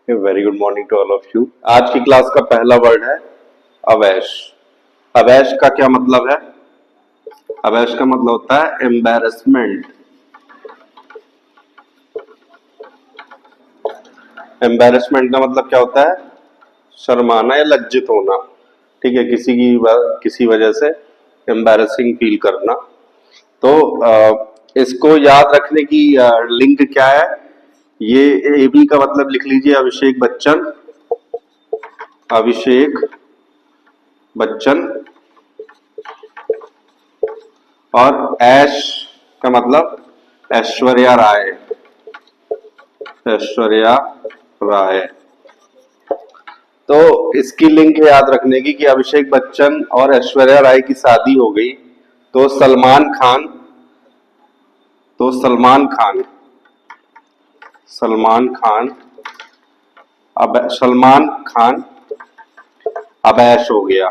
Very good morning to all of you. आज की class का पहला वर्ड है अवैश। अवैश का क्या मतलब है? अवैश का मतलब होता है एम्बैरेसमेंट। एम्बैरेसमेंट का मतलब क्या होता है? शर्माना या लज्जित होना। ठीक है, किसी वजह से एम्बैरेसिंग फील करना। तो इसको याद रखने की लिंक क्या है? ये एबी का मतलब लिख लीजिए, अभिषेक बच्चन। अभिषेक बच्चन। और ऐश का मतलब ऐश्वर्या राय। ऐश्वर्या राय। तो इसकी लिंक है याद रखने की कि अभिषेक बच्चन और ऐश्वर्या राय की शादी हो गई तो सलमान खान तो सलमान खान सलमान खान अब सलमान खान अवैश हो गया।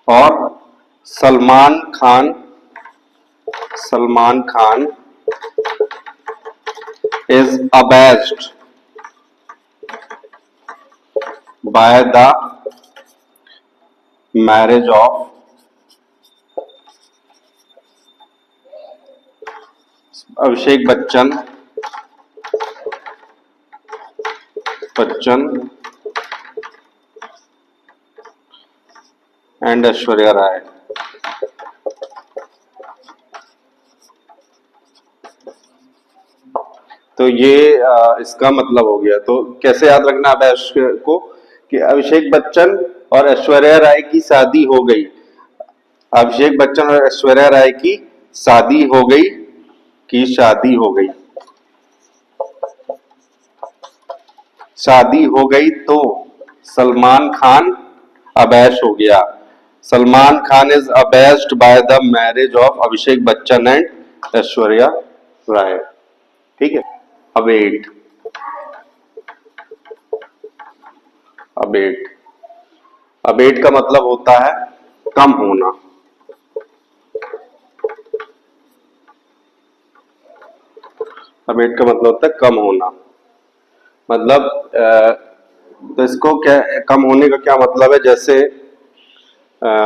और Salman Khan is abased by the marriage of Abhishek Bachchan and Aishwarya Rai. तो ये इसका मतलब हो गया। तो कैसे याद रखना अवैश को कि अभिषेक बच्चन और ऐश्वर्या राय की शादी हो गई। अभिषेक बच्चन और ऐश्वर्या राय की शादी हो गई शादी हो गई। शादी हो गई तो सलमान खान अवैश हो गया। Salman Khan is abased by the marriage of Abhishek Bachchan and Aishwarya Rai. ठीक है। अबेट अबेट अबेट का मतलब होता है कम होना। अबेट का मतलब होता है कम होना। मतलब तो इसको क्या, कम होने का क्या मतलब है? जैसे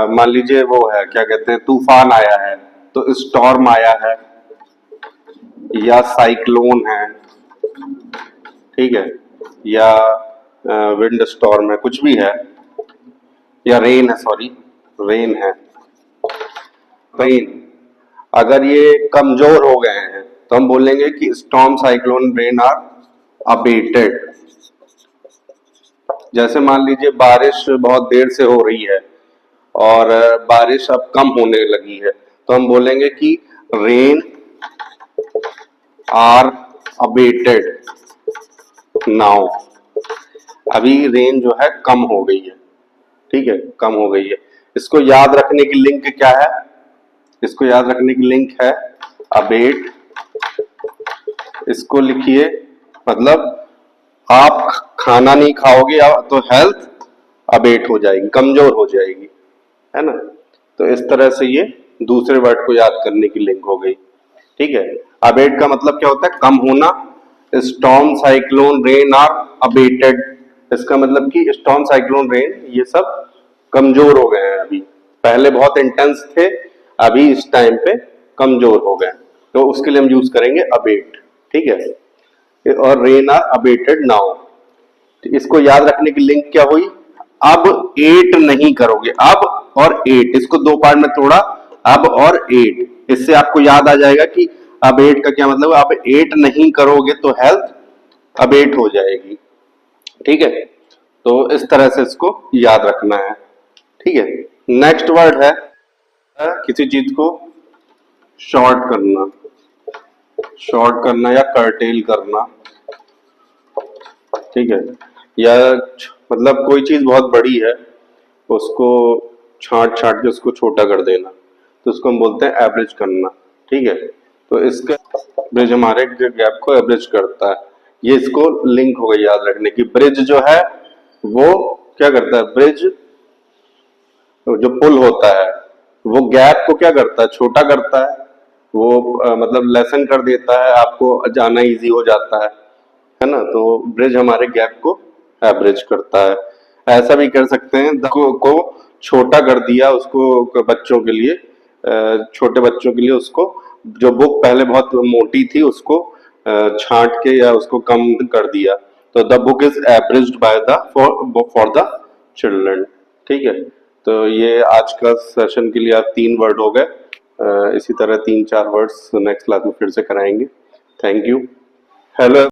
मान लीजिए वो है, क्या कहते हैं, तूफान आया है तो स्टॉर्म आया है या साइक्लोन है। ठीक है। या विंड स्टॉर्म है, कुछ भी है। या रेन है, सॉरी, रेन है। रेन अगर ये कमजोर हो गए हैं तो हम बोलेंगे कि storm, cyclone, rain are abated. जैसे मान लीजिए बारिश बहुत देर से हो रही है और बारिश अब कम होने लगी है तो हम बोलेंगे कि रेन आर अबेटेड नाउ। अभी रेन जो है कम हो गई है। ठीक है, कम हो गई है। इसको याद रखने की लिंक क्या है? इसको याद रखने की लिंक है अबेट। इसको लिखिए, मतलब आप खाना नहीं खाओगे तो हेल्थ अबेट हो जाएगी, कमजोर हो जाएगी, है ना। तो इस तरह से ये दूसरे वर्ड को याद करने की लिंक हो गई। ठीक है। अबेट का मतलब क्या होता है? कम होना। Storm, cyclone, rain are abated. इसका मतलब कि स्टॉर्म, साइक्लोन, रेन ये सब कमजोर हो गए हैं। अभी पहले बहुत इंटेंस थे, अभी इस टाइम पे कमजोर हो गए। तो उसके लिए हम यूज करेंगे अबेट। ठीक है। और रेन आर अबेटेड नाउ। इसको याद रखने की लिंक क्या हुई? अब एट नहीं करोगे। अब और एट, इसको दो पार्ट में तोड़ा, अब और एट। इससे आपको याद आ जाएगा कि अब एट का क्या मतलब है। अब एट नहीं करोगे तो हेल्थ अबेट हो जाएगी। ठीक है। तो इस तरह से इसको याद रखना है। ठीक है। नेक्स्ट वर्ड है किसी चीज को शॉर्ट करना या कर्टेल करना। ठीक है। या मतलब कोई चीज बहुत बड़ी है, उसको छांट छांट के उसको छोटा कर देना, तो उसको हम बोलते हैं एवरेज करना। ठीक है। तो इसका ब्रिज हमारे गैप को एवरेज करता है। ये इसको लिंक हो गई याद रखने की। ब्रिज जो है वो क्या करता है? ब्रिज जो पुल होता है वो गैप को क्या करता है? छोटा करता है। वो मतलब लेसन कर देता है, आपको जाना इजी हो जाता है ना। तो ब्रिज हमारे गैप को एब्रिज करता है। ऐसा भी कर सकते हैं, को छोटा कर दिया उसको बच्चों के लिए, छोटे बच्चों के लिए उसको, जो बुक पहले बहुत मोटी थी उसको छांट के या उसको कम कर दिया, तो the book is abridged by the for the children. ठीक है, तो ये आज का सेशन के लिए आप 3 वर्ड हो गए। इसी तरह 3-4 वर्ड्स नेक्स्ट क्लास में फिर से कराएंगे। Thank you. हेलो।